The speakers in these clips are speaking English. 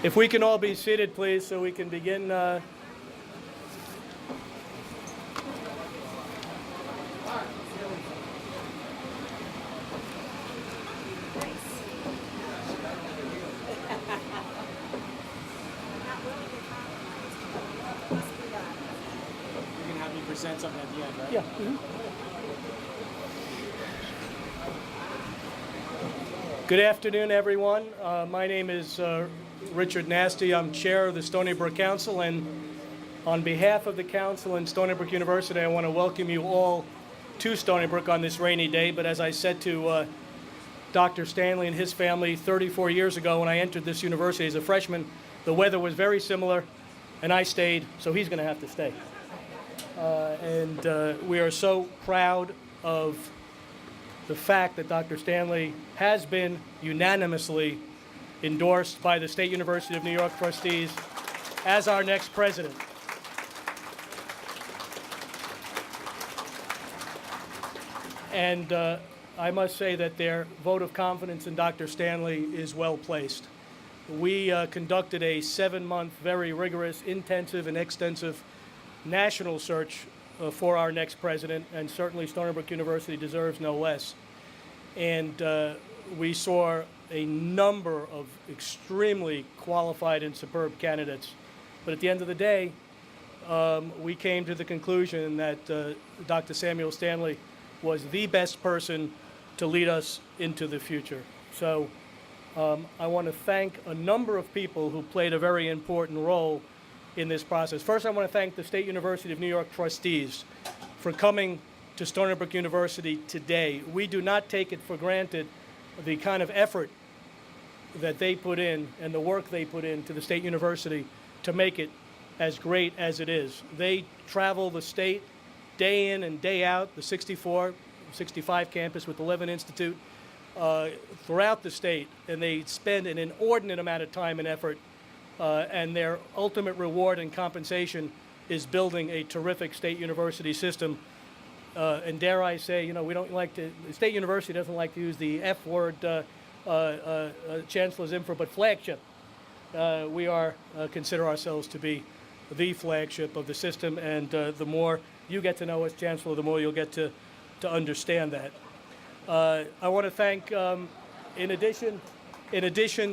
If we can all be seated, please, so we can begin. You can have me present something at the end, right? Yeah. Good afternoon, everyone. My name is Richard Nasty. I'm chair of the Stony Brook Council, and on behalf of the council and Stony Brook University, I want to welcome you all to Stony Brook on this rainy day. But as I said to Dr. Stanley and his family 34 years ago when I entered this university as a freshman, the weather was very similar, and I stayed, so he's going to have to stay. We are so proud of the fact that Dr. Stanley has been unanimously endorsed by the State University of New York trustees as our next president. And I must say that their vote of confidence in Dr. Stanley is well placed. We conducted a 7-month, very rigorous, intensive, and extensive national search for our next president, and certainly Stony Brook University deserves no less. And we saw a number of extremely qualified and superb candidates. But at the end of the day, we came to the conclusion that Dr. Samuel Stanley was the best person to lead us into the future. So I want to thank a number of people who played a very important role in this process. First, I want to thank the State University of New York trustees for coming to Stony Brook University today. We do not take it for granted the kind of effort that they put in and the work they put into the State University to make it as great as it is. They travel the state day in and day out, the 64, 65 campus with the Levin Institute, throughout the state, and they spend an inordinate amount of time and effort, and their ultimate reward and compensation is building a terrific state university system. And dare I say, you know, we don't like to, the State University doesn't like to use the F word, Chancellor's info, but flagship. We consider ourselves to be the flagship of the system, and the more you get to know us, Chancellor, the more you'll get to understand that. I want to thank, in addition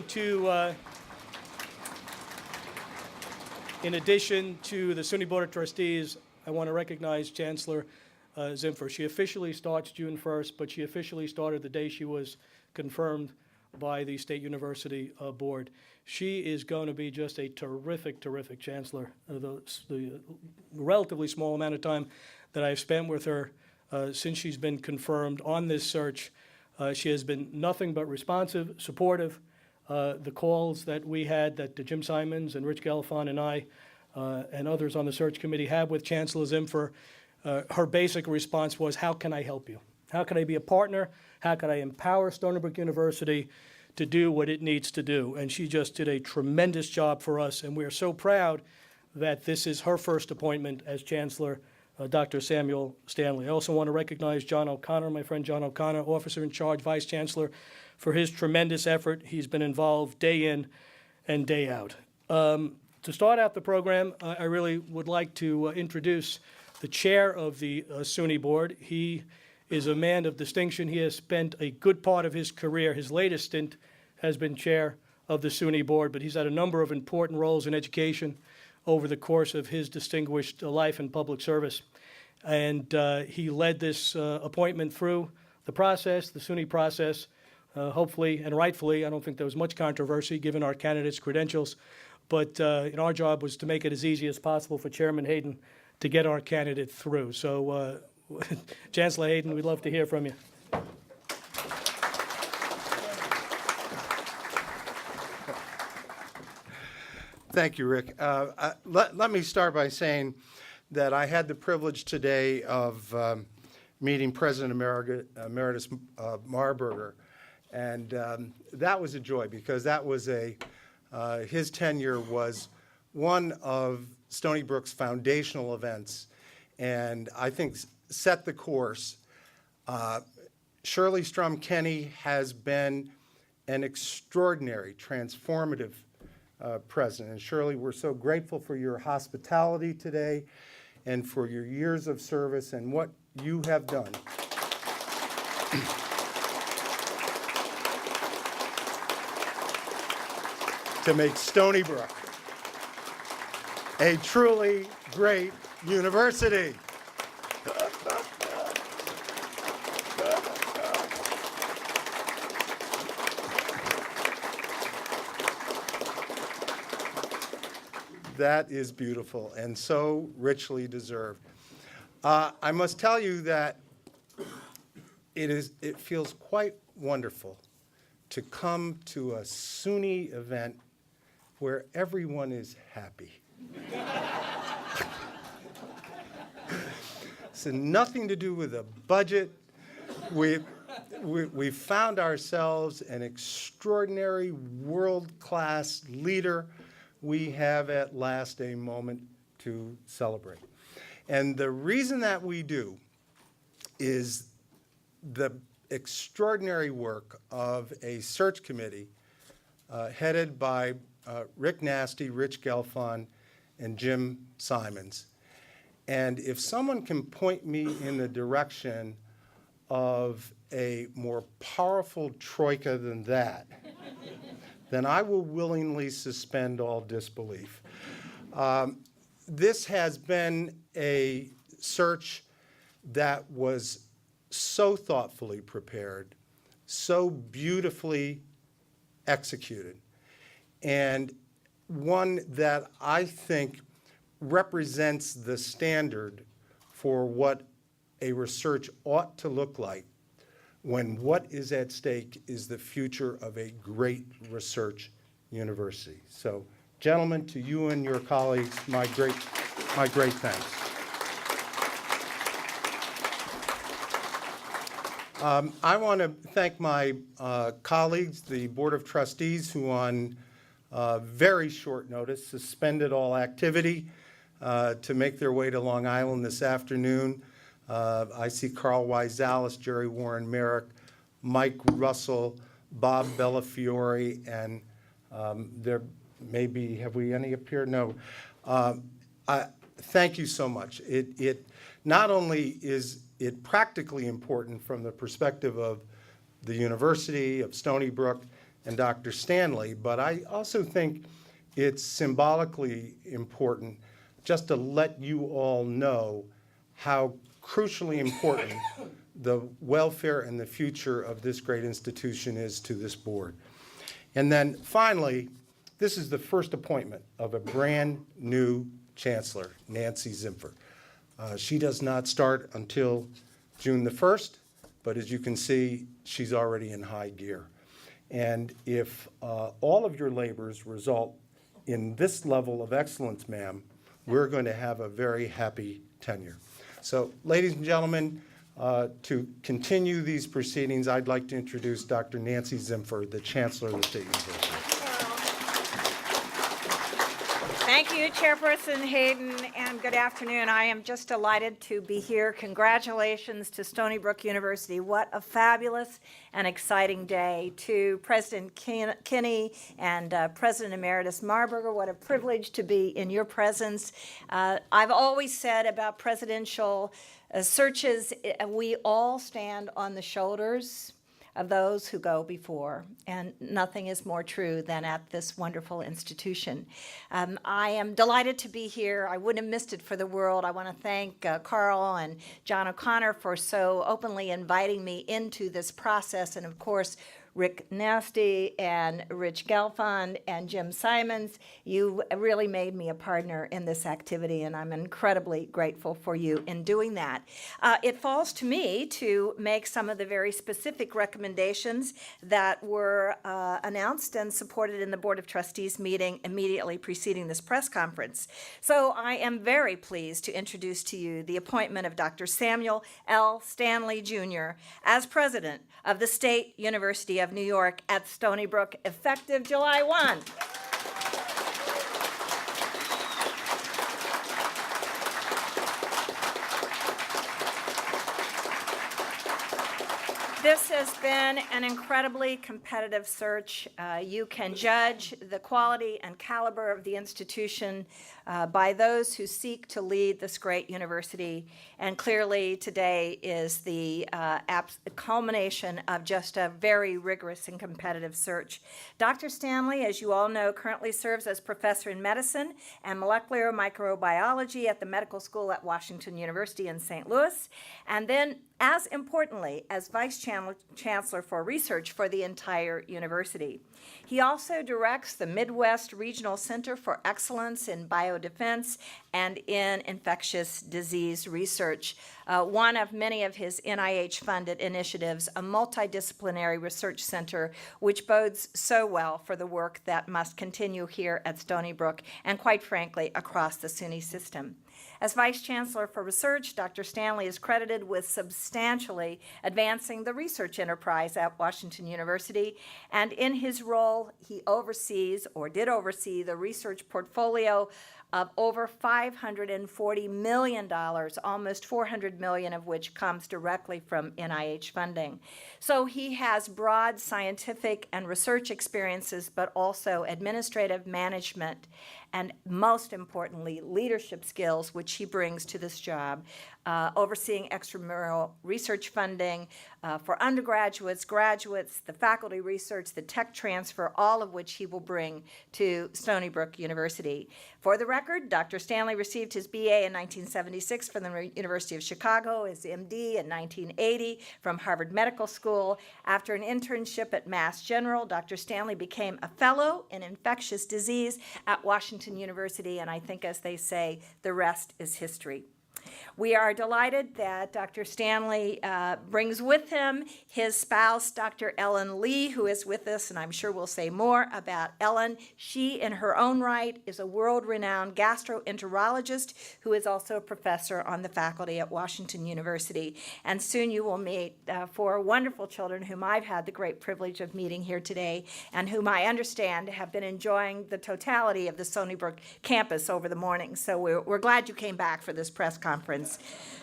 to the SUNY Board of Trustees, I want to recognize Chancellor Zimfer. She officially starts June 1st, but she officially started the day she was confirmed by the State University Board. She is going to be just a terrific, terrific chancellor. The relatively small amount of time that I've spent with her since she's been confirmed on this search, she has been nothing but responsive, supportive. The calls that we had, that Jim Simons and Rich Gelfond and I and others on the search committee had with Chancellor Zimfer, her basic response was, how can I help you? How can I be a partner? How can I empower Stony Brook University to do what it needs to do? And she just did a tremendous job for us, and we are so proud that this is her first appointment as Chancellor, Dr. Samuel Stanley. I also want to recognize John O'Connor, my friend John O'Connor, Officer in Charge, Vice Chancellor, for his tremendous effort. He's been involved day in and day out. To start out the program, I really would like to introduce the chair of the SUNY Board. He is a man of distinction. He has spent a good part of his career, his latest stint has been chair of the SUNY Board, but he's had a number of important roles in education over the course of his distinguished life in public service. And he led this appointment through the process, the SUNY process, hopefully and rightfully. I don't think there was much controversy given our candidates' credentials, but our job was to make it as easy as possible for Chairman Hayden to get our candidate through. So, Chancellor Hayden, we'd love to hear from you. Thank you, Rick. Let me start by saying that I had the privilege today of meeting President Emeritus Marburger, and that was a joy because that was his tenure was one of Stony Brook's foundational events, and I think set the course. Shirley Strum Kenny has been an extraordinary, transformative president. And Shirley, we're so grateful for your hospitality today and for your years of service and what you have done. To make Stony Brook a truly great university. That is beautiful and so richly deserved. I must tell you that it feels quite wonderful to come to a SUNY event where everyone is happy. So nothing to do with a budget. We found ourselves an extraordinary world-class leader. We have at last a moment to celebrate. And the reason that we do is the extraordinary work of a search committee headed by Rick Nasty, Rich Gelfond, and Jim Simons. And if someone can point me in the direction of a more powerful troika than that, then I will willingly suspend all disbelief. This has been a search that was so thoughtfully prepared, so beautifully executed, and one that I think represents the standard for what a research ought to look like when what is at stake is the future of a great research university. So, gentlemen, to you and your colleagues, my great thanks. I want to thank my colleagues, the Board of Trustees, who on very short notice suspended all activity to make their way to Long Island this afternoon. I see Carl Weisalis, Jerry Warren Merrick, Mike Russell, Bob Bellafiore, and there may be, have we any up here? No. Thank you so much. It not only is it practically important from the perspective of the University, of Stony Brook, and Dr. Stanley, but I also think it's symbolically important just to let you all know how crucially important the welfare and the future of this great institution is to this board. And then finally, this is the first appointment of a brand new chancellor, Nancy Zimpher. She does not start until June the 1st, but as you can see, she's already in high gear. And if all of your labors result in this level of excellence, ma'am, we're going to have a very happy tenure. So, ladies and gentlemen, to continue these proceedings, I'd like to introduce Dr. Nancy Zimpher, the Chancellor of the State University. Thank you, Chairperson Hayden, and good afternoon. I am just delighted to be here. Congratulations to Stony Brook University. What a fabulous and exciting day. To President Kinney and President Emeritus Marburger, what a privilege to be in your presence. I've always said about presidential searches, we all stand on the shoulders of those who go before, and nothing is more true than at this wonderful institution. I am delighted to be here. I wouldn't have missed it for the world. I want to thank Carl and John O'Connor for so openly inviting me into this process, and of course, Rick Nasty and Rich Gelfond and Jim Simons. You really made me a partner in this activity, and I'm incredibly grateful for you in doing that. It falls to me to make some of the very specific recommendations that were announced and supported in the Board of Trustees meeting immediately preceding this press conference. So I am very pleased to introduce to you the appointment of Dr. Samuel L. Stanley, Jr. as president of the State University of New York at Stony Brook, effective July 1. This has been an incredibly competitive search. You can judge the quality and caliber of the institution by those who seek to lead this great university. And clearly, today is the culmination of just a very rigorous and competitive search. Dr. Stanley, as you all know, currently serves as professor in medicine and molecular microbiology at the medical school at Washington University in St. Louis, and then, as importantly, as vice chancellor for research for the entire university. He also directs the Midwest Regional Center for Excellence in Biodefense and in Infectious Disease Research, one of many of his NIH-funded initiatives, a multidisciplinary research center, which bodes so well for the work that must continue here at Stony Brook and, quite frankly, across the SUNY system. As Vice Chancellor for Research, Dr. Stanley is credited with substantially advancing the research enterprise at Washington University, and in his role, he oversees, or did oversee, the research portfolio of over $540 million, almost $400 million of which comes directly from NIH funding. So he has broad scientific and research experiences, but also administrative management and, most importantly, leadership skills, which he brings to this job, overseeing extramural research funding for undergraduates, graduates, the faculty research, the tech transfer, all of which he will bring to Stony Brook University. For the record, Dr. Stanley received his BA in 1976 from the University of Chicago, his MD in 1980 from Harvard Medical School. After an internship at Mass General, Dr. Stanley became a fellow in infectious disease at Washington University, and I think, as they say, the rest is history. We are delighted that Dr. Stanley brings with him his spouse, Dr. Ellen Lee, who is with us, and I'm sure we'll say more about Ellen. She, in her own right, is a world-renowned gastroenterologist who is also a professor on the faculty at Washington University. And soon you will meet four wonderful children whom I've had the great privilege of meeting here today and whom I understand have been enjoying the totality of the Stony Brook campus over the morning. So we're glad you came back for this press conference.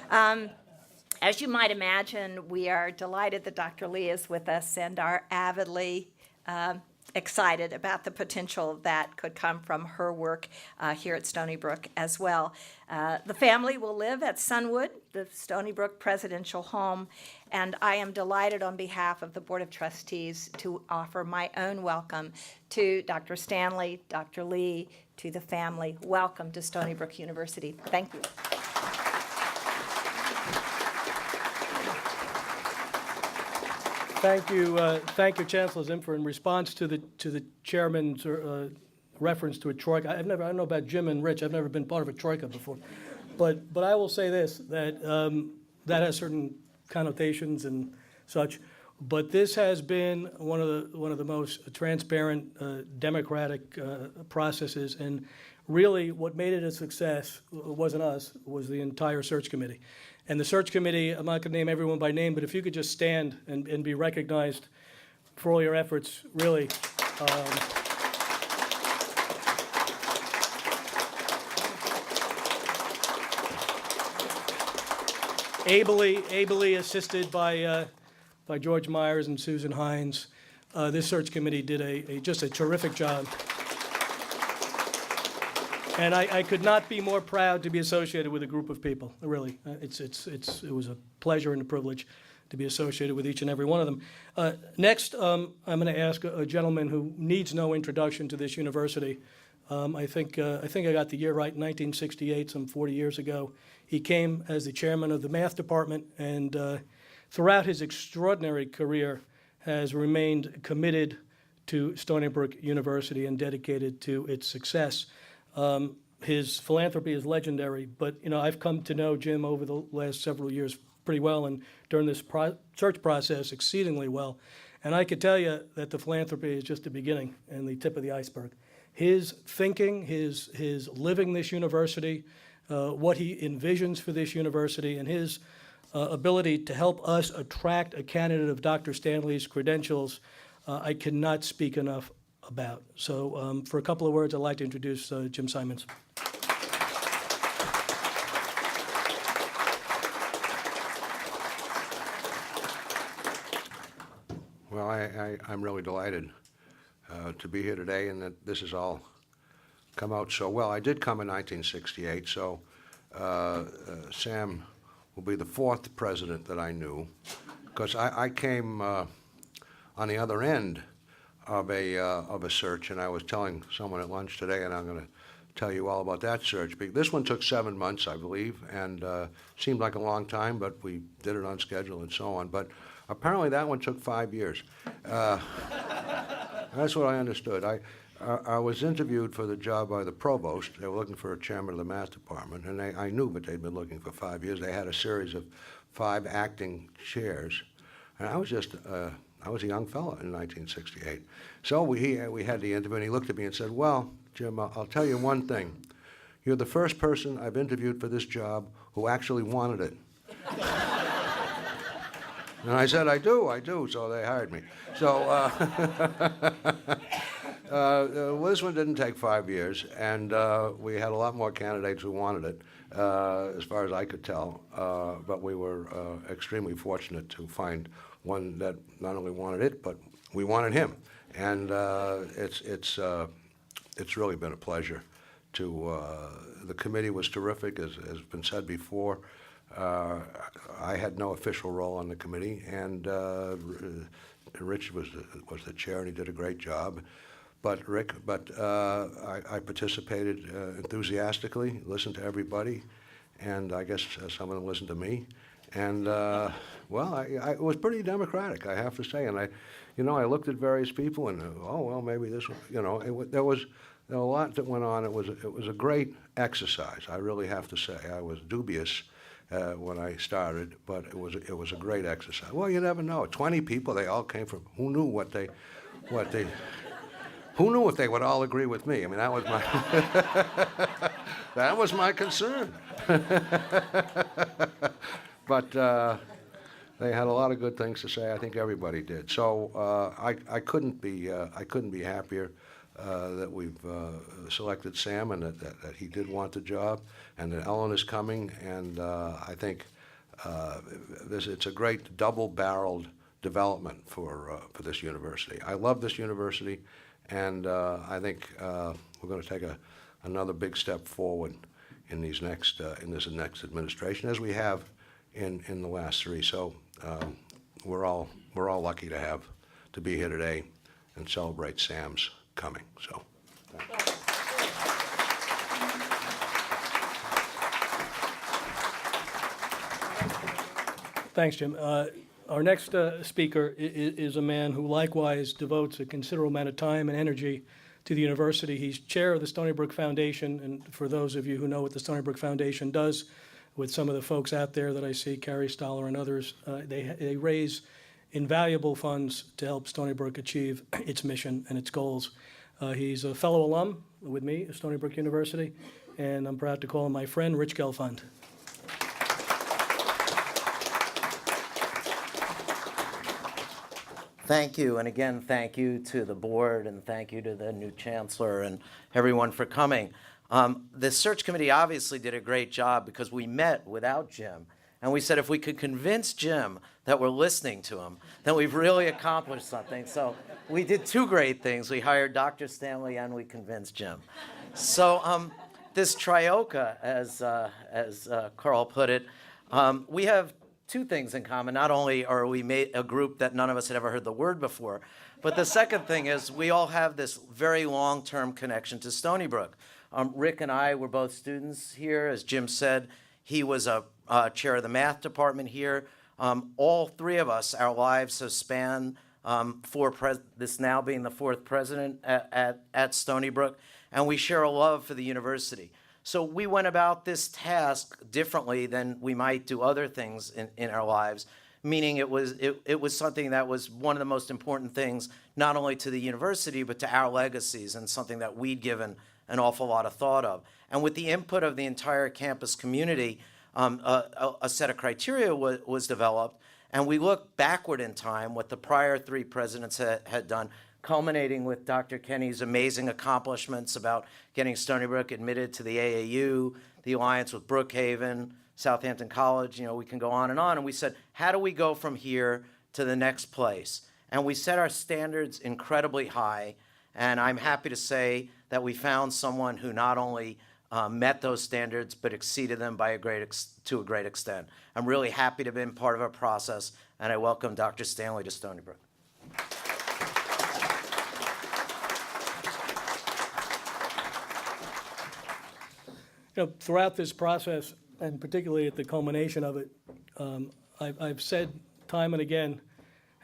As you might imagine, we are delighted that Dr. Lee is with us and are avidly excited about the potential that could come from her work here at Stony Brook as well. The family will live at Sunwood, the Stony Brook presidential home, and I am delighted on behalf of the Board of Trustees to offer my own welcome to Dr. Stanley, Dr. Lee, to the family. Welcome to Stony Brook University. Thank you. Thank you, Chancellor Zimfer. In response to the chairman's reference to a troika, I don't know about Jim and Rich. I've never been part of a troika before, but I will say this, that that has certain connotations and such. But this has been one of the most transparent, democratic processes, and really what made it a success wasn't us, was the entire search committee. And the search committee, I'm not going to name everyone by name, but if you could just stand and be recognized for all your efforts, really. Ably assisted by George Myers and Susan Hines, this search committee did just a terrific job. And I could not be more proud to be associated with a group of people, really. It was a pleasure and a privilege to be associated with each and every one of them. Next, I'm going to ask a gentleman who needs no introduction to this university. I think I got the year right, 1968, some 40 years ago. He came as the chairman of the math department, and throughout his extraordinary career has remained committed to Stony Brook University and dedicated to its success. His philanthropy is legendary, but I've come to know Jim over the last several years pretty well, and during this search process exceedingly well. And I could tell you that the philanthropy is just the beginning and the tip of the iceberg. His thinking, his living this university, what he envisions for this university, and his ability to help us attract a candidate of Dr. Stanley's credentials, I cannot speak enough about. So for a couple of words, I'd like to introduce Jim Simons. Well, I'm really delighted to be here today and that this has all come out so well. I did come in 1968, so Sam will be the fourth president that I knew, because I came on the other end of a search, and I was telling someone at lunch today, and I'm going to tell you all about that search. This one took 7 months, I believe, and seemed like a long time, but we did it on schedule and so on. But apparently that one took 5 years. That's what I understood. I was interviewed for the job by the provost. They were looking for a chairman of the math department, and I knew, but they'd been looking for 5 years. They had a series of 5 acting chairs, and I was a young fellow in 1968. So we had the interview, and he looked at me and said, "Well, Jim, I'll tell you one thing. You're the first person I've interviewed for this job who actually wanted it." And I said, I do, so they hired me. So well, this one didn't take 5 years, and we had a lot more candidates who wanted it, as far as I could tell. But we were extremely fortunate to find one that not only wanted it, but we wanted him. And it's really been a pleasure to, the committee was terrific, as has been said before. I had no official role on the committee, and Rich was the chair, and he did a great job. But I participated enthusiastically, listened to everybody, and I guess some of them listened to me. And well, it was pretty democratic, I have to say. And I looked at various people, and well, maybe this one, there was a lot that went on. It was a great exercise, I really have to say. I was dubious when I started, but it was a great exercise. Well, you never know. 20 people, they all came from, who knew who knew if they would all agree with me? I mean, that was my that was my concern. But they had a lot of good things to say. I think everybody did. So I couldn't be happier that we've selected Sam, and that he did want the job, and that Ellen is coming. And I think it's a great double-barreled development for this university. I love this university, and I think we're going to take another big step forward in this next administration, as we have in the last 3. So we're all lucky to be here today and celebrate Sam's coming. So. Thanks, Jim. Our next speaker is a man who likewise devotes a considerable amount of time and energy to the university. He's chair of the Stony Brook Foundation, and for those of you who know what the Stony Brook Foundation does, with some of the folks out there that I see, Carrie Stoller and others, they raise invaluable funds to help Stony Brook achieve its mission and its goals. He's a fellow alum with me at Stony Brook University, and I'm proud to call him my friend, Rich Gelfand. Thank you, and again, thank you to the board, and thank you to the new chancellor and everyone for coming. The search committee obviously did a great job, because we met without Jim, and we said if we could convince Jim that we're listening to him, then we've really accomplished something. So we did 2 great things. We hired Dr. Stanley, and we convinced Jim. So this trioca, as Carl put it, we have 2 things in common. Not only are we a group that none of us had ever heard the word before, but the second thing is we all have this very long-term connection to Stony Brook. Rick and I were both students here. As Jim said, he was a chair of the math department here. All 3 of us, our lives have spanned this now being the 4th president at Stony Brook, and we share a love for the university. So we went about this task differently than we might do other things in our lives, meaning it was something that was one of the most important things, not only to the university, but to our legacies, and something that we'd given an awful lot of thought of. And with the input of the entire campus community, a set of criteria was developed, and we looked backward in time, what the prior 3 presidents had done, culminating with Dr. Kenny's amazing accomplishments about getting Stony Brook admitted to the AAU, the alliance with Brookhaven, Southampton College, we can go on. And we said, how do we go from here to the next place? And we set our standards incredibly high, and I'm happy to say that we found someone who not only met those standards, but exceeded them by to a great extent. I'm really happy to have been part of our process, and I welcome Dr. Stanley to Stony Brook. Throughout this process, and particularly at the culmination of it, I've said time and again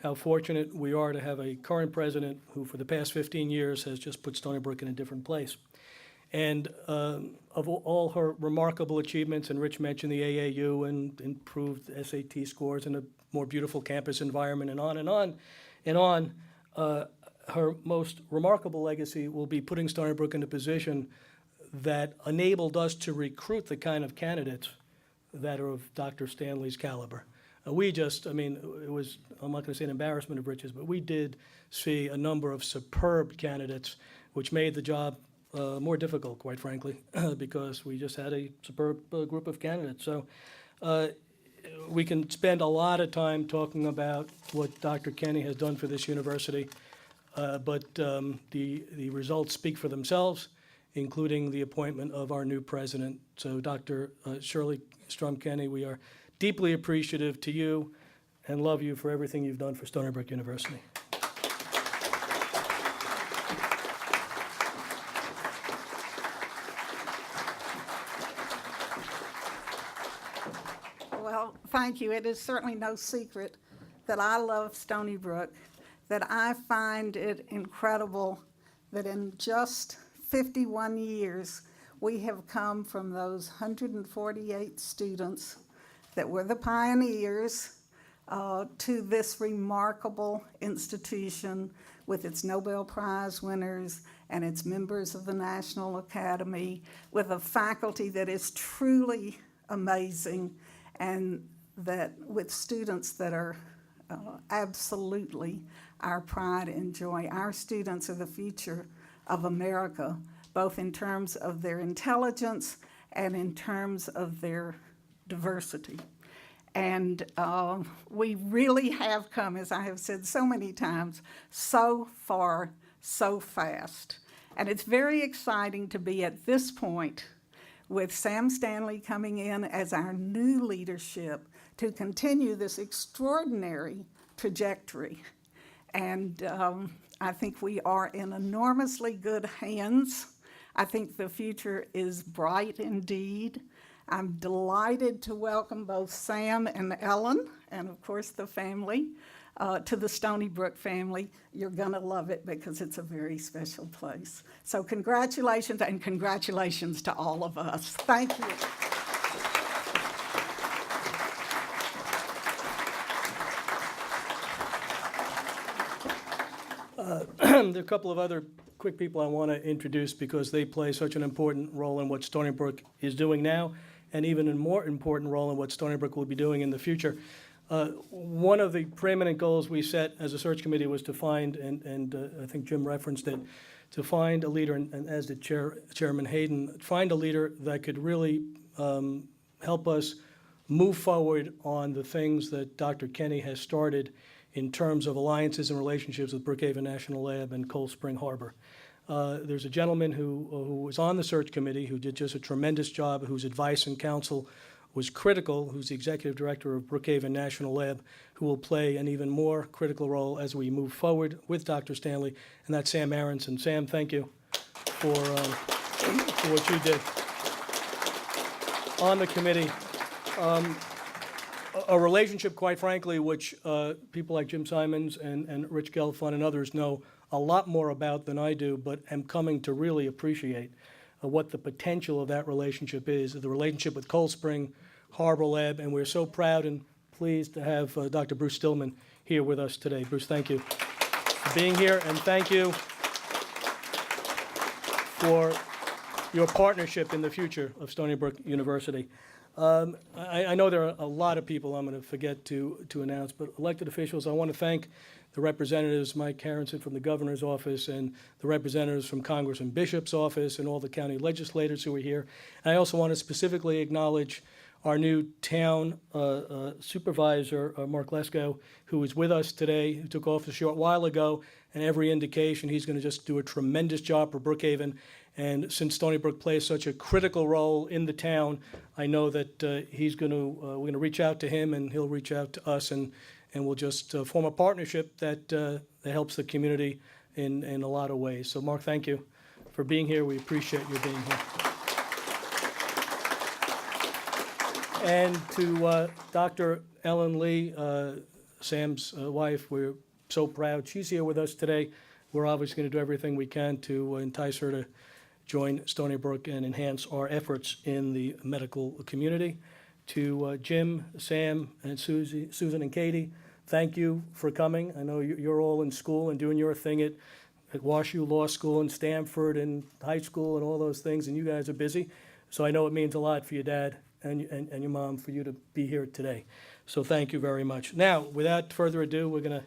how fortunate we are to have a current president who, for the past 15 years, has just put Stony Brook in a different place. And of all her remarkable achievements, and Rich mentioned the AAU and improved SAT scores and a more beautiful campus environment and on and on and on, her most remarkable legacy will be putting Stony Brook in a position that enabled us to recruit the kind of candidates that are of Dr. Stanley's caliber. It was, I'm not going to say an embarrassment of riches, but we did see a number of superb candidates, which made the job more difficult, quite frankly, because we just had a superb group of candidates. So we can spend a lot of time talking about what Dr. Kenny has done for this university, but the results speak for themselves, including the appointment of our new president. So Dr. Shirley Strum-Kenny, we are deeply appreciative to you and love you for everything you've done for Stony Brook University. Well, thank you. It is certainly no secret that I love Stony Brook, that I find it incredible that in just 51 years, we have come from those 148 students that were the pioneers to this remarkable institution with its Nobel Prize winners and its members of the National Academy, with a faculty that is truly amazing, and that with students that are absolutely our pride and joy. Our students are the future of America, both in terms of their intelligence and in terms of their diversity. And we really have come, as I have said so many times, so far, so fast. And it's very exciting to be at this point with Sam Stanley coming in as our new leadership to continue this extraordinary trajectory. And I think we are in enormously good hands. I think the future is bright indeed. I'm delighted to welcome both Sam and Ellen, and of course the family, to the Stony Brook family. You're gonna love it because it's a very special place. So congratulations, and congratulations to all of us. Thank you. There are a couple of other quick people I want to introduce because they play such an important role in what Stony Brook is doing now, and even a more important role in what Stony Brook will be doing in the future. One of the preeminent goals we set as a search committee was to find, and I think Jim referenced it, to find a leader, and as did Chairman Hayden, find a leader that could really help us move forward on the things that Dr. Kenny has started in terms of alliances and relationships with Brookhaven National Lab and Cold Spring Harbor. There's a gentleman who was on the search committee who did just a tremendous job, whose advice and counsel was critical, who's the executive director of Brookhaven National Lab, who will play an even more critical role as we move forward with Dr. Stanley, and that's Sam Aronson. Sam, thank you for what you did on the committee. A relationship, quite frankly, which people like Jim Simons and Rich Gelfand and others know a lot more about than I do, but am coming to really appreciate what the potential of that relationship is, the relationship with Cold Spring Harbor Lab, and we're so proud and pleased to have Dr. Bruce Stillman here with us today. Bruce, thank you for being here, and thank you for your partnership in the future of Stony Brook University. I know there are a lot of people I'm going to forget to announce, but elected officials, I want to thank the representatives, Mike Harrison from the governor's office, and the representatives from Congressman Bishop's office, and all the county legislators who are here. And I also want to specifically acknowledge our new town supervisor, Mark Lesko, who is with us today, who took office a short while ago, and every indication he's going to just do a tremendous job for Brookhaven. And since Stony Brook plays such a critical role in the town, I know that we're going to reach out to him, and he'll reach out to us, and we'll just form a partnership that helps the community in a lot of ways. So, Mark, thank you for being here. We appreciate you being here. And to Dr. Ellen Lee, Sam's wife, we're so proud she's here with us today. We're obviously going to do everything we can to entice her to join Stony Brook and enhance our efforts in the medical community. To Jim, Sam, and Susan and Katie, thank you for coming. I know you're all in school and doing your thing at WashU Law School and Stanford and high school and all those things, and you guys are busy. So I know it means a lot for your dad and your mom for you to be here today. So thank you very much. Now, without further ado, we're going to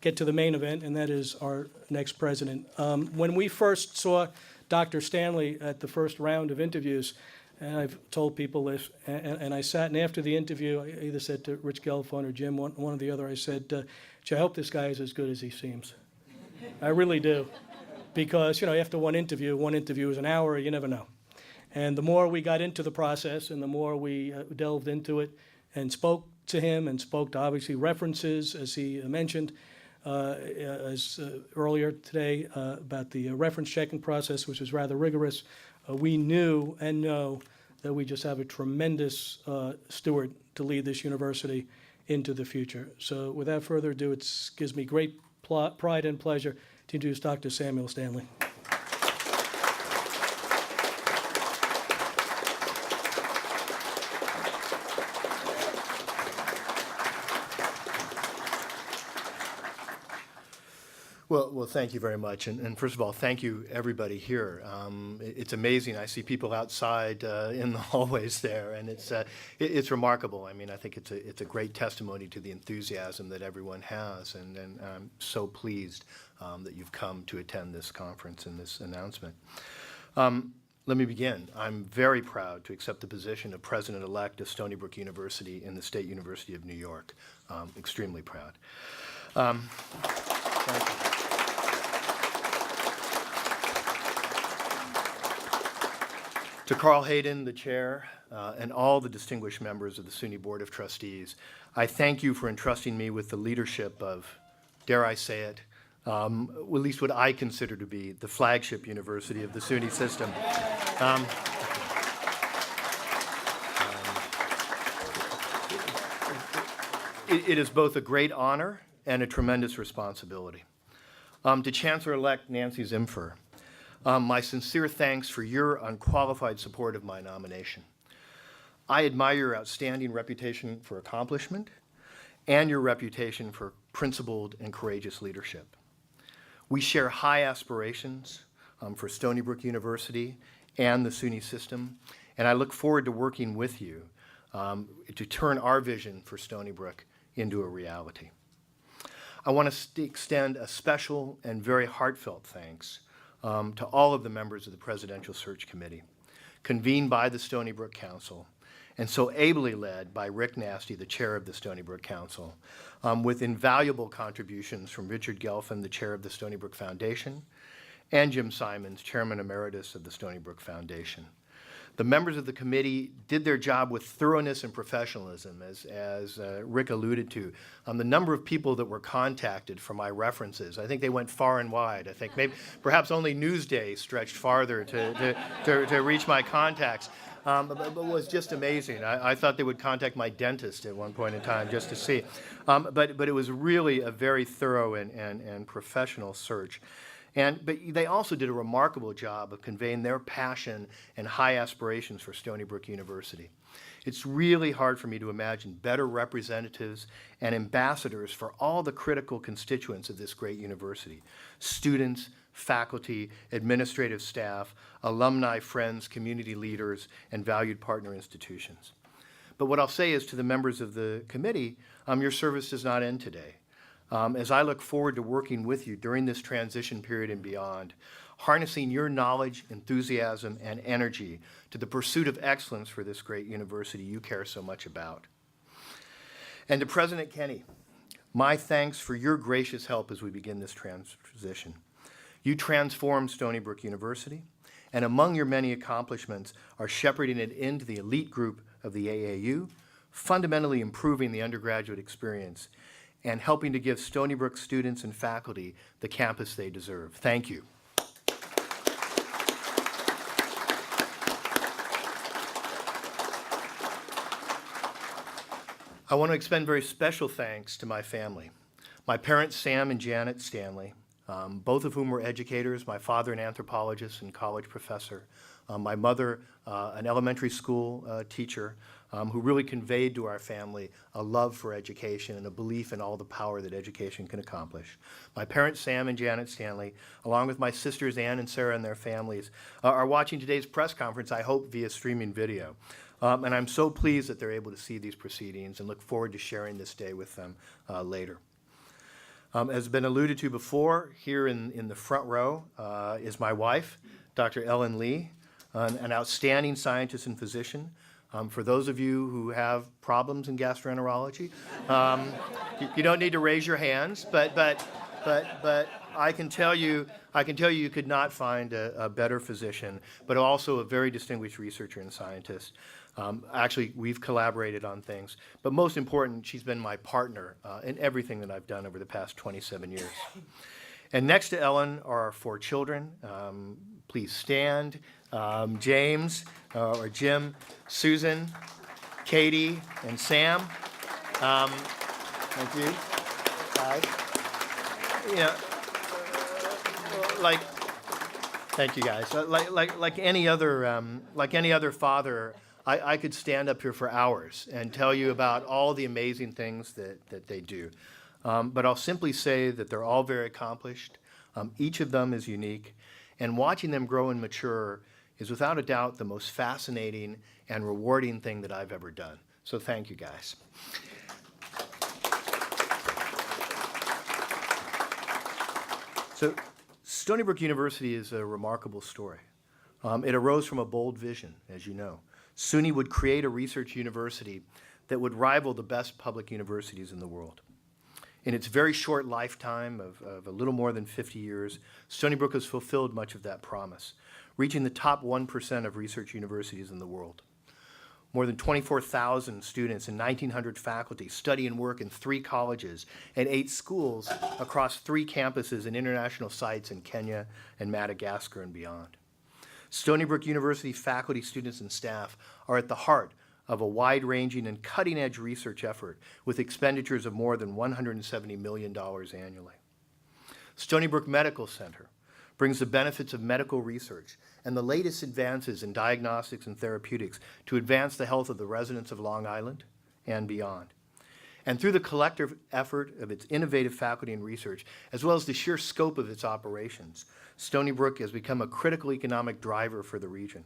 get to the main event, and that is our next president. When we first saw Dr. Stanley at the first round of interviews, and I've told people this, and I sat, and after the interview, I either said to Rich Gelfond or Jim, one or the other, I said, I hope this guy is as good as he seems. I really do. Because, after one interview is an hour, you never know. And the more we got into the process and the more we delved into it and spoke to him and spoke to, obviously, references, as he mentioned earlier today about the reference checking process, which was rather rigorous, we knew and know that we just have a tremendous steward to lead this university into the future. So without further ado, it gives me great pride and pleasure to introduce Dr. Samuel Stanley. Well, thank you very much. And first of all, thank you, everybody here. It's amazing. I see people outside in the hallways there, and it's remarkable. I mean, I think it's a great testimony to the enthusiasm that everyone has, and I'm so pleased that you've come to attend this conference and this announcement. Let me begin. I'm very proud to accept the position of President-elect of Stony Brook University in the State University of New York. Extremely proud. Thank you. To Carl Hayden, the chair, and all the distinguished members of the SUNY Board of Trustees, I thank you for entrusting me with the leadership of, dare I say it, at least what I consider to be the flagship university of the SUNY system. It is both a great honor and a tremendous responsibility. To Chancellor-elect Nancy Zimfer, my sincere thanks for your unqualified support of my nomination. I admire your outstanding reputation for accomplishment and your reputation for principled and courageous leadership. We share high aspirations for Stony Brook University and the SUNY system, and I look forward to working with you to turn our vision for Stony Brook into a reality. I want to extend a special and very heartfelt thanks to all of the members of the Presidential Search Committee, convened by the Stony Brook Council, and so ably led by Rick Nasty, the chair of the Stony Brook Council, with invaluable contributions from Richard Gelfond, the chair of the Stony Brook Foundation, and Jim Simons, chairman emeritus of the Stony Brook Foundation. The members of the committee did their job with thoroughness and professionalism, as Rick alluded to. The number of people that were contacted for my references, I think they went far and wide. I think perhaps only Newsday stretched farther to reach my contacts. But it was just amazing. I thought they would contact my dentist at one point in time just to see. But it was really a very thorough and professional search. But they also did a remarkable job of conveying their passion and high aspirations for Stony Brook University. It's really hard for me to imagine better representatives and ambassadors for all the critical constituents of this great university: students, faculty, administrative staff, alumni, friends, community leaders, and valued partner institutions. But what I'll say is to the members of the committee, your service does not end today. As I look forward to working with you during this transition period and beyond, harnessing your knowledge, enthusiasm, and energy to the pursuit of excellence for this great university you care so much about. And to President Kenny, my thanks for your gracious help as we begin this transition. You transformed Stony Brook University, and among your many accomplishments are shepherding it into the elite group of the AAU, fundamentally improving the undergraduate experience, and helping to give Stony Brook students and faculty the campus they deserve. Thank you. I want to extend very special thanks to my family. My parents, Sam and Janet Stanley, both of whom were educators, my father an anthropologist and college professor, my mother an elementary school teacher, who really conveyed to our family a love for education and a belief in all the power that education can accomplish. My parents, Sam and Janet Stanley, along with my sisters Ann and Sarah and their families, are watching today's press conference, I hope, via streaming video. And I'm so pleased that they're able to see these proceedings and look forward to sharing this day with them later. As has been alluded to before, here in the front row is my wife, Dr. Ellen Lee, an outstanding scientist and physician. For those of you who have problems in gastroenterology, you don't need to raise your hands, but I can tell you you could not find a better physician, but also a very distinguished researcher and scientist. Actually, we've collaborated on things, but most important, she's been my partner in everything that I've done over the past 27 years. And next to Ellen are our 4 children. Please stand. James, or Jim, Susan, Katie, and Sam. Thank you. Guys. Thank you guys. Like any other father, I could stand up here for hours and tell you about all the amazing things that they do. But I'll simply say that they're all very accomplished. Each of them is unique. And watching them grow and mature is without a doubt the most fascinating and rewarding thing that I've ever done. So thank you, guys. So Stony Brook University is a remarkable story. It arose from a bold vision, as you know. SUNY would create a research university that would rival the best public universities in the world. In its very short lifetime of a little more than 50 years, Stony Brook has fulfilled much of that promise, reaching the top 1% of research universities in the world. More than 24,000 students and 1,900 faculty study and work in 3 colleges and 8 schools across 3 campuses and international sites in Kenya and Madagascar and beyond. Stony Brook University faculty, students, and staff are at the heart of a wide-ranging and cutting-edge research effort with expenditures of more than $170 million annually. Stony Brook Medical Center brings the benefits of medical research and the latest advances in diagnostics and therapeutics to advance the health of the residents of Long Island and beyond. And through the collective effort of its innovative faculty and research, as well as the sheer scope of its operations, Stony Brook has become a critical economic driver for the region,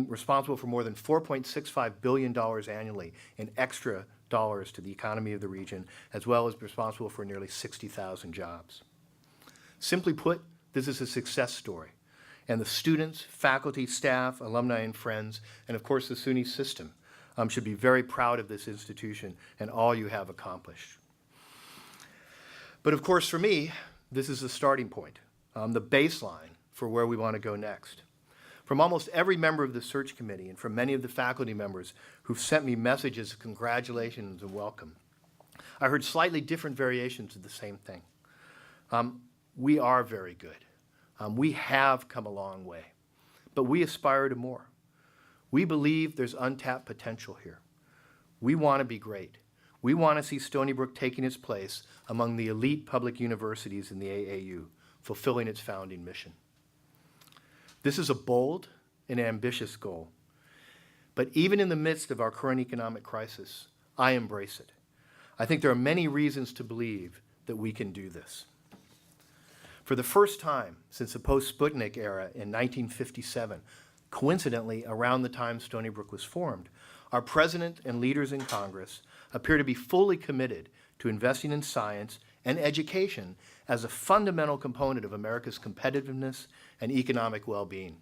responsible for more than $4.65 billion annually in extra dollars to the economy of the region, as well as responsible for nearly 60,000 jobs. Simply put, this is a success story, and the students, faculty, staff, alumni, and friends, and of course the SUNY system, should be very proud of this institution and all you have accomplished. But of course, for me, this is the starting point, the baseline for where we want to go next. From almost every member of the search committee and from many of the faculty members who've sent me messages of congratulations and welcome, I heard slightly different variations of the same thing. We are very good. We have come a long way, but we aspire to more. We believe there's untapped potential here. We want to be great. We want to see Stony Brook taking its place among the elite public universities in the AAU, fulfilling its founding mission. This is a bold and ambitious goal. But even in the midst of our current economic crisis, I embrace it. I think there are many reasons to believe that we can do this. For the first time since the post-Sputnik era in 1957, coincidentally around the time Stony Brook was formed, our president and leaders in Congress appear to be fully committed to investing in science and education as a fundamental component of America's competitiveness and economic well-being.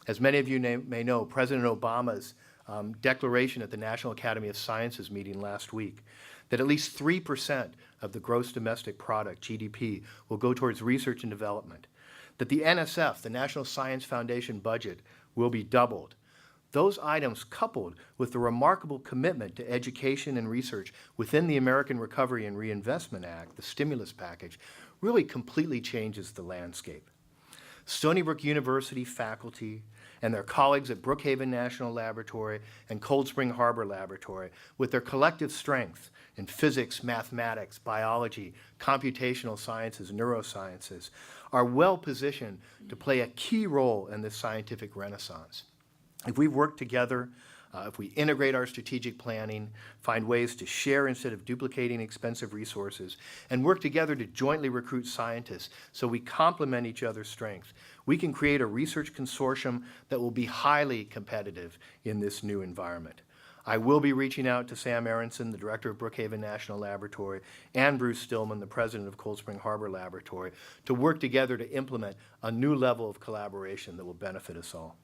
As many of you may know, President Obama's declaration at the National Academy of Sciences meeting last week that at least 3% of the gross domestic product, GDP, will go towards research and development, that the NSF, the National Science Foundation budget, will be doubled. Those items, coupled with the remarkable commitment to education and research within the American Recovery and Reinvestment Act, the stimulus package, really completely changes the landscape. Stony Brook University faculty and their colleagues at Brookhaven National Laboratory and Cold Spring Harbor Laboratory, with their collective strength in physics, mathematics, biology, computational sciences, neurosciences, are well positioned to play a key role in this scientific renaissance. If we work together, if we integrate our strategic planning, find ways to share instead of duplicating expensive resources, and work together to jointly recruit scientists so we complement each other's strengths, we can create a research consortium that will be highly competitive in this new environment. I will be reaching out to Sam Aronson, the director of Brookhaven National Laboratory, and Bruce Stillman, the president of Cold Spring Harbor Laboratory, to work together to implement a new level of collaboration that will benefit us all.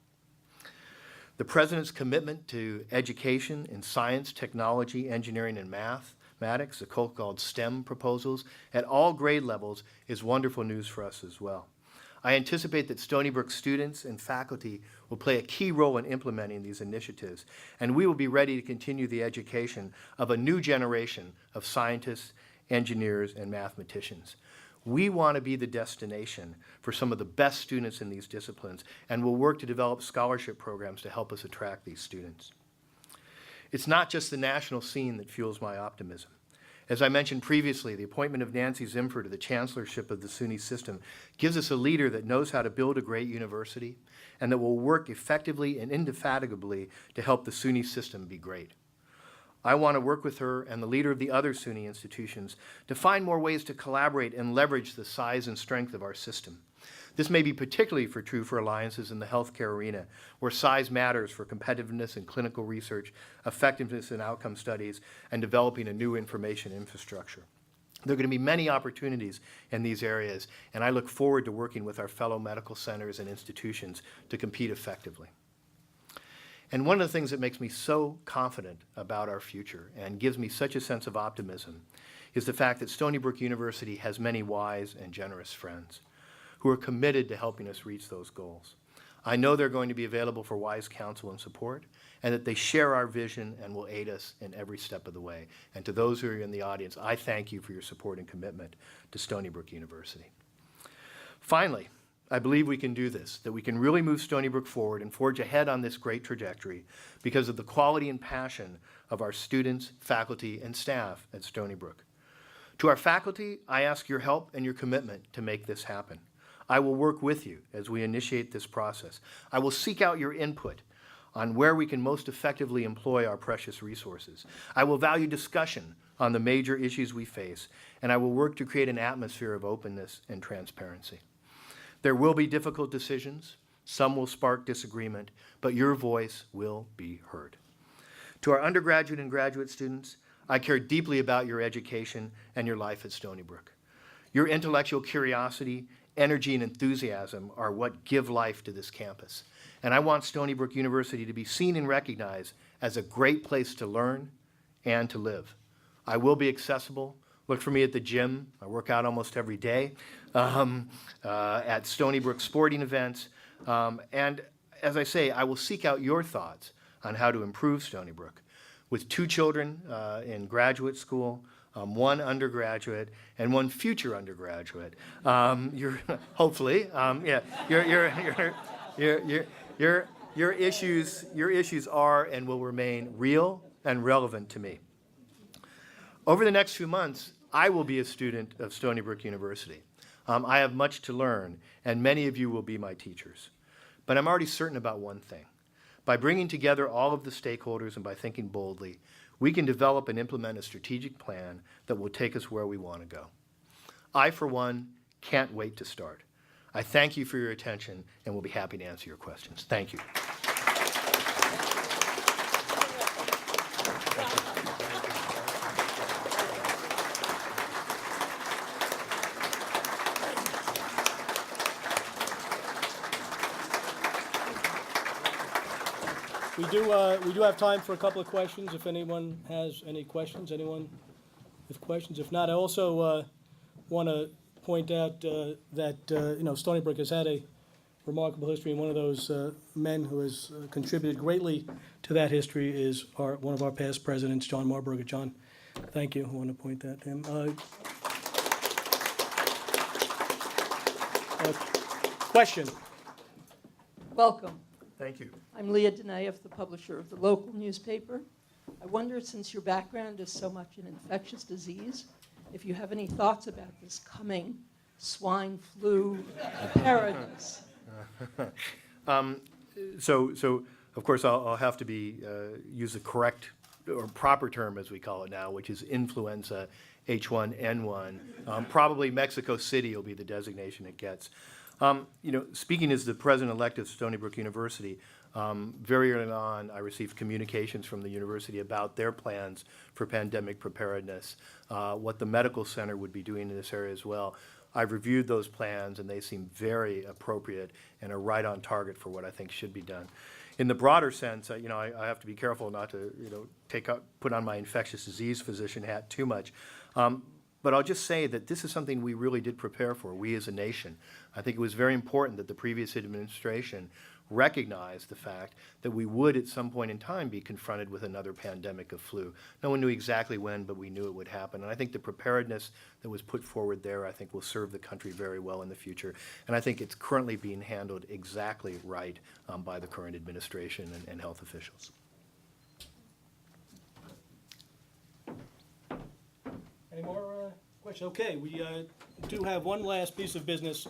The President's commitment to education in science, technology, engineering, and mathematics, the so-called STEM proposals, at all grade levels is wonderful news for us as well. I anticipate that Stony Brook students and faculty will play a key role in implementing these initiatives, and we will be ready to continue the education of a new generation of scientists, engineers, and mathematicians. We want to be the destination for some of the best students in these disciplines, and we'll work to develop scholarship programs to help us attract these students. It's not just the national scene that fuels my optimism. As I mentioned previously, the appointment of Nancy Zimfer to the chancellorship of the SUNY system gives us a leader that knows how to build a great university and that will work effectively and indefatigably to help the SUNY system be great. I want to work with her and the leader of the other SUNY institutions to find more ways to collaborate and leverage the size and strength of our system. This may be particularly true for alliances in the healthcare arena, where size matters for competitiveness in clinical research, effectiveness in outcome studies, and developing a new information infrastructure. There are going to be many opportunities in these areas, and I look forward to working with our fellow medical centers and institutions to compete effectively. And one of the things that makes me so confident about our future and gives me such a sense of optimism is the fact that Stony Brook University has many wise and generous friends who are committed to helping us reach those goals. I know they're going to be available for wise counsel and support, and that they share our vision and will aid us in every step of the way. And to those who are in the audience, I thank you for your support and commitment to Stony Brook University. Finally, I believe we can do this, that we can really move Stony Brook forward and forge ahead on this great trajectory because of the quality and passion of our students, faculty, and staff at Stony Brook. To our faculty, I ask your help and your commitment to make this happen. I will work with you as we initiate this process. I will seek out your input on where we can most effectively employ our precious resources. I will value discussion on the major issues we face, and I will work to create an atmosphere of openness and transparency. There will be difficult decisions. Some will spark disagreement, but your voice will be heard. To our undergraduate and graduate students, I care deeply about your education and your life at Stony Brook. Your intellectual curiosity, energy, and enthusiasm are what give life to this campus. And I want Stony Brook University to be seen and recognized as a great place to learn and to live. I will be accessible. Look for me at the gym. I work out almost every day, at Stony Brook sporting events. And as I say, I will seek out your thoughts on how to improve Stony Brook. With 2 children in graduate school, 1 undergraduate, and 1 future undergraduate, hopefully, your issues are and will remain real and relevant to me. Over the next few months, I will be a student of Stony Brook University. I have much to learn, and many of you will be my teachers. But I'm already certain about one thing. By bringing together all of the stakeholders and by thinking boldly, we can develop and implement a strategic plan that will take us where we want to go. I, for one, can't wait to start. I thank you for your attention and will be happy to answer your questions. Thank you. We do have time for a couple of questions, if anyone has any questions. Anyone with questions? If not, I also want to point out that, Stony Brook has had a remarkable history, and one of those men who has contributed greatly to that history is one of our past presidents, John Marburger. John, thank you. I want to point that to him. Question? Welcome. Thank you. I'm Leah Denayev, the publisher of the local newspaper. I wonder, since your background is so much in infectious disease, if you have any thoughts about this coming swine flu preparedness. So of course, I'll have to use the correct or proper term, as we call it now, which is influenza H1N1. Probably Mexico City will be the designation it gets. Speaking as the president-elect of Stony Brook University, very early on, I received communications from the university about their plans for pandemic preparedness, what the medical center would be doing in this area as well. I've reviewed those plans, and they seem very appropriate and are right on target for what I think should be done. In the broader sense, I have to be careful not to, put on my infectious disease physician hat too much. But I'll just say that this is something we really did prepare for, we as a nation. I think it was very important that the previous administration recognized the fact that we would at some point in time be confronted with another pandemic of flu. No one knew exactly when, but we knew it would happen. And I think the preparedness that was put forward there, I think will serve the country very well in the future. And I think it's currently being handled exactly right by the current administration and health officials. Any more questions? Okay, we do have one last piece of business,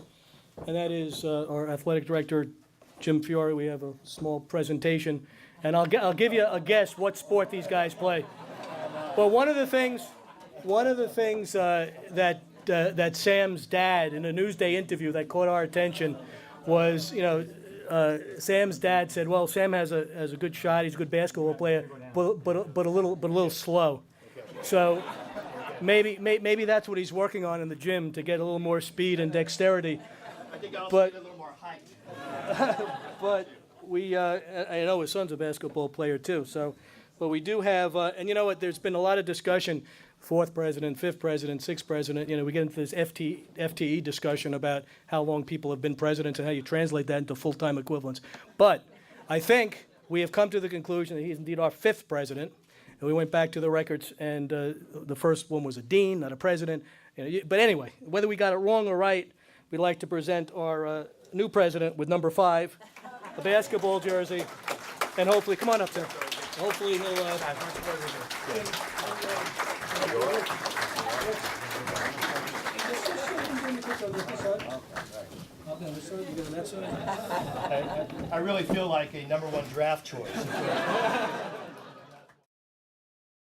and that is our athletic director, Jim Fiore. We have a small presentation, and I'll give you a guess what sport these guys play. But one of the things that Sam's dad in a Newsday interview that caught our attention was, Sam's dad said, "Well, Sam has a good shot. He's a good basketball player, but a little slow." So maybe that's what he's working on in the gym to get a little more speed and dexterity. I think I But- need a little more height. But I know his son's a basketball player too. So, but we do have, and you know what? There's been a lot of discussion. Fourth president, fifth president, sixth president. We get into this FTE discussion about how long people have been presidents and how you translate that into full-time equivalents. But I think we have come to the conclusion that he's indeed our fifth president. And we went back to the records, and the first one was a dean, not a president. But anyway, whether we got it wrong or right, we'd like to present our new president with number 5, a basketball jersey, and hopefully, come on up there. Hopefully he'll. I really feel like a #1 draft choice.